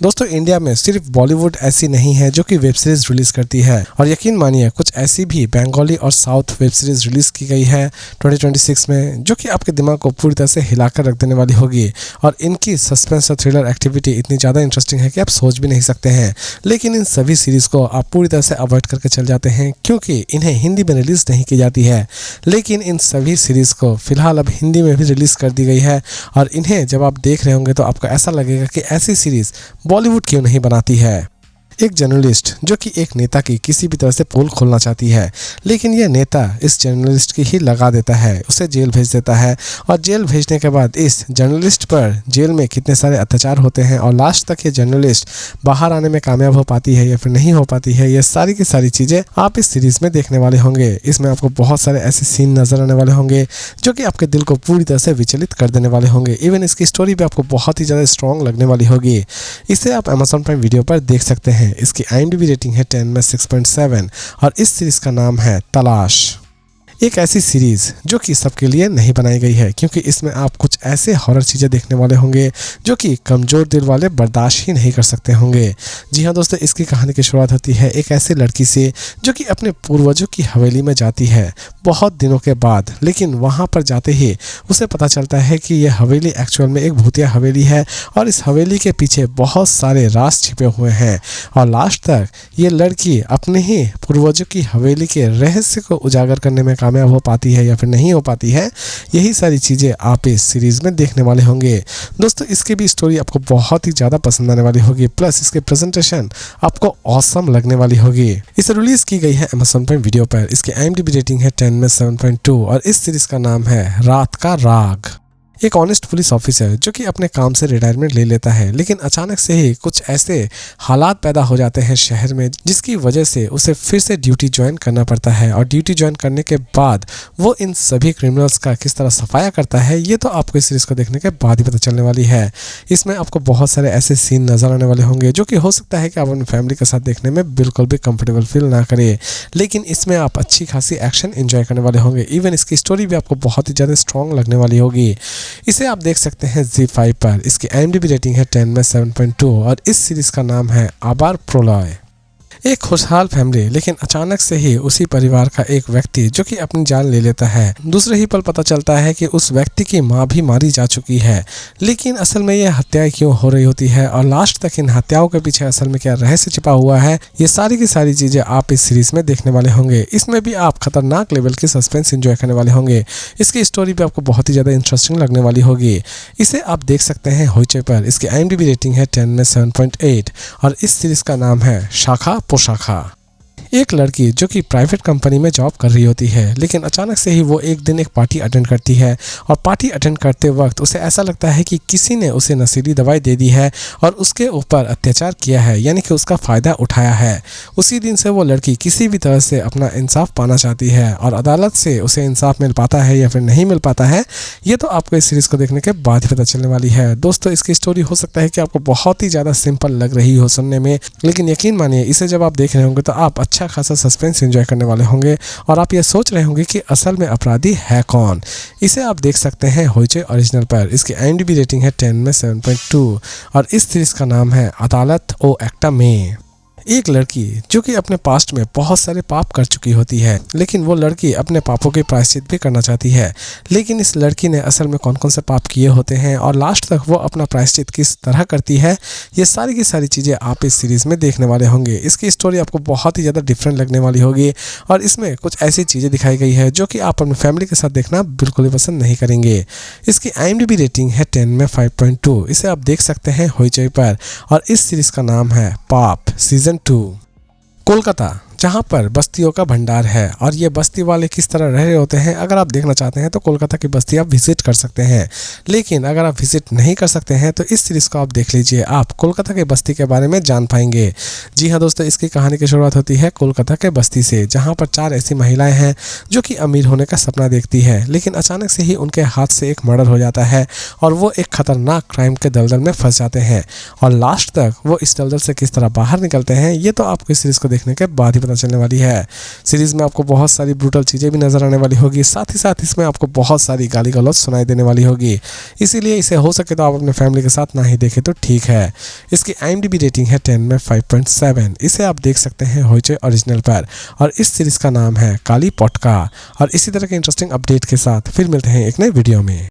दोस्तों इंडिया में सिर्फ बॉलीवुड ऐसी नहीं है जो कि वेब सीरीज रिलीज करती है, और यकीन मानिए कुछ ऐसी भी बंगाली और साउथ वेब सीरीज रिलीज की गई है 2026 में, जो कि आपके दिमाग को पूरी तरह से हिलाकर रख देने वाली होगी। और इनकी सस्पेंस और थ्रिलर एक्टिविटी इतनी ज़्यादा इंटरेस्टिंग है कि आप सोच भी नहीं सकते हैं। लेकिन इन सभी सीरीज़ को आप पूरी तरह से अवॉइड करके चल जाते हैं क्योंकि इन्हें हिंदी में रिलीज़ नहीं की जाती है। लेकिन इन सभी सीरीज़ को फिलहाल अब हिंदी में भी रिलीज़ कर दी गई है, और इन्हें जब आप देख रहे होंगे तो आपको ऐसा लगेगा कि ऐसी सीरीज़ बॉलीवुड क्यों नहीं बनाती है। एक जर्नलिस्ट जो कि एक नेता की किसी भी तरह से पोल खोलना चाहती है, लेकिन यह नेता इस जर्नलिस्ट की ही लगा देता है, उसे जेल भेज देता है। और जेल भेजने के बाद इस जर्नलिस्ट पर जेल में कितने सारे अत्याचार होते हैं और लास्ट तक ये जर्नलिस्ट बाहर आने में कामयाब हो पाती है या फिर नहीं हो पाती है, ये सारी की सारी चीज़ें आप इस सीरीज़ में देखने वाले होंगे। इसमें आपको बहुत सारे ऐसे सीन नजर आने वाले होंगे जो कि आपके दिल को पूरी तरह से विचलित कर देने वाले होंगे। इवन इसकी स्टोरी भी आपको बहुत ही ज़्यादा स्ट्रॉन्ग लगने वाली होगी। इसे आप Amazon प्राइम वीडियो पर देख सकते हैं। इसकी IMDb रेटिंग है 10 में 6.7 और इस सीरीज का नाम है तलाश। एक ऐसी सीरीज़ जो कि सबके लिए नहीं बनाई गई है, क्योंकि इसमें आप कुछ ऐसे हॉरर चीज़ें देखने वाले होंगे जो कि कमज़ोर दिल वाले बर्दाश्त ही नहीं कर सकते होंगे। जी हाँ दोस्तों, इसकी कहानी की शुरुआत होती है एक ऐसी लड़की से जो कि अपने पूर्वजों की हवेली में जाती है बहुत दिनों के बाद। लेकिन वहाँ पर जाते ही उसे पता चलता है कि यह हवेली एक्चुअल में एक भूतिया हवेली है और इस हवेली के पीछे बहुत सारे राज छिपे हुए हैं। और लास्ट तक ये लड़की अपने ही पूर्वजों की हवेली के रहस्य को उजागर करने में कामयाब हो पाती है या फिर नहीं हो पाती है। यही सारी चीज़ें आप इस सीरीज़ में देखने वाले होंगे। दोस्तों इसकी भी स्टोरी आपको बहुत ही ज़्यादा पसंद आने वाली होगी, प्लस इसके प्रेजेंटेशन आपको ऑसम लगने वाली होगी। इसे रिलीज़ की गई है Amazon प्राइम वीडियो पर। इसकी IMDb रेटिंग है 10 में 7.2 और इस सीरीज़ का नाम है रात का राग। एक ऑनेस्ट पुलिस ऑफिसर जो कि अपने काम से रिटायरमेंट ले लेता है, लेकिन अचानक से ही कुछ ऐसे हालात पैदा हो जाते हैं शहर में जिसकी वजह से उसे फिर से ड्यूटी ज्वाइन करना पड़ता है। और ड्यूटी ज्वाइन करने के बाद वो इन सभी क्रिमिनल्स का किस तरह सफाया करता है, ये तो आपको इस सीरीज़ को देखने के बाद ही पता चलने वाली है। इसमें आपको बहुत सारे ऐसे सीन नजर आने वाले होंगे जो कि हो सकता है कि आप अपनी फैमिली के साथ देखने में बिल्कुल भी कंफर्टेबल फील ना करें, लेकिन इसमें आप अच्छी खासी एक्शन एंजॉय करने वाले होंगे। इवन इसकी स्टोरी भी आपको बहुत ही ज़्यादा स्ट्रॉन्ग लगने वाली होगी। इसे आप देख सकते हैं ZEE5 पर। इसकी IMDb रेटिंग है 10 में 7.2 और इस सीरीज का नाम है आबार प्रोलॉय। एक खुशहाल फैमिली, लेकिन अचानक से ही उसी परिवार का एक व्यक्ति जो कि अपनी जान ले लेता है। दूसरे ही पल पता चलता है कि उस व्यक्ति की मां भी मारी जा चुकी है, लेकिन असल में यह हत्याएं क्यों हो रही होती है और लास्ट तक इन हत्याओं के पीछे असल में क्या रहस्य छिपा हुआ है, ये सारी की सारी चीजें आप इस सीरीज में देखने वाले होंगे। इसमें भी आप खतरनाक लेवल की सस्पेंस एंजॉय करने वाले होंगे। इसकी स्टोरी भी आपको बहुत ही ज्यादा इंटरेस्टिंग लगने वाली होगी। इसे आप देख सकते हैं होइचे पर। इसकी IMDb रेटिंग है 10 में 7.8 और इस सीरीज का नाम है शाखा पोशाखा। एक लड़की जो कि प्राइवेट कंपनी में जॉब कर रही होती है, लेकिन अचानक से ही वो एक दिन एक पार्टी अटेंड करती है और पार्टी अटेंड करते वक्त उसे ऐसा लगता है कि किसी ने उसे नशीली दवाई दे दी है और उसके ऊपर अत्याचार किया है, यानी कि उसका फ़ायदा उठाया है। उसी दिन से वो लड़की किसी भी तरह से अपना इंसाफ पाना चाहती है और अदालत से उसे इंसाफ मिल पाता है या फिर नहीं मिल पाता है, ये तो आपको इस सीरीज़ को देखने के बाद ही पता चलने वाली है। दोस्तों इसकी स्टोरी हो सकता है कि आपको बहुत ही ज़्यादा सिंपल लग रही हो सुनने में, लेकिन यकीन मानिए इसे जब आप देख रहे होंगे तो आप अच्छा खासा सस्पेंस एंजॉय करने वाले होंगे और आप ये सोच रहे होंगे कि असल में अपराधी है कौन। इसे आप देख सकते हैं होइचे ओरिजिनल पर। इसकी IMDb रेटिंग है 10 में 7.2 और इस सीरीज का नाम है अदालत ओ एक्टा में। एक लड़की जो कि अपने पास्ट में बहुत सारे पाप कर चुकी होती है, लेकिन वो लड़की अपने पापों के प्रायश्चित भी करना चाहती है, लेकिन इस लड़की ने असल में कौन कौन से पाप किए होते हैं और लास्ट तक वो अपना प्रायश्चित किस तरह करती है, ये सारी की सारी चीज़ें आप इस सीरीज़ में देखने वाले होंगे। इसकी स्टोरी आपको बहुत ही ज़्यादा डिफरेंट लगने वाली होगी और इसमें कुछ ऐसी चीज़ें दिखाई गई है जो कि आप अपनी फैमिली के साथ देखना बिल्कुल ही पसंद नहीं करेंगे। इसकी IMDb रेटिंग है 10 में 5.2। इसे आप देख सकते हैं होइचे पर और इस सीरीज़ का नाम है पाप सीजन 2। कोलकाता जहाँ पर बस्तियों का भंडार है और ये बस्ती वाले किस तरह रह रहे होते हैं, अगर आप देखना चाहते हैं तो कोलकाता की बस्ती आप विजिट कर सकते हैं। लेकिन अगर आप विजिट नहीं कर सकते हैं तो इस सीरीज़ को आप देख लीजिए, आप कोलकाता के बस्ती के बारे में जान पाएंगे। जी हाँ दोस्तों, इसकी कहानी की शुरुआत होती है कोलकाता के बस्ती से, जहाँ पर 4 ऐसी महिलाएं हैं जो कि अमीर होने का सपना देखती है, लेकिन अचानक से ही उनके हाथ से एक मर्डर हो जाता है और वो एक खतरनाक क्राइम के दलदल में फंस जाते हैं और लास्ट तक वो इस दलदल से किस तरह बाहर निकलते हैं, ये तो आपको इस सीरीज़ को देखने के बाद ही पता चलने वाली है। सीरीज में आपको बहुत सारी ब्रूटल चीज़ें भी नजर आने वाली होगी, साथ ही साथ इसमें आपको बहुत सारी गाली गलौज सुनाई देने वाली होगी। इसीलिए इसे हो सके तो आप अपने फैमिली के साथ ना ही देखें तो ठीक है। इसकी IMDb रेटिंग है 10 में 5.7। इसे आप देख सकते हैं होइचे ओरिजिनल पर, और इस सीरीज का नाम है काली पटका। और इसी तरह के इंटरेस्टिंग अपडेट के साथ फिर मिलते हैं एक नए वीडियो में।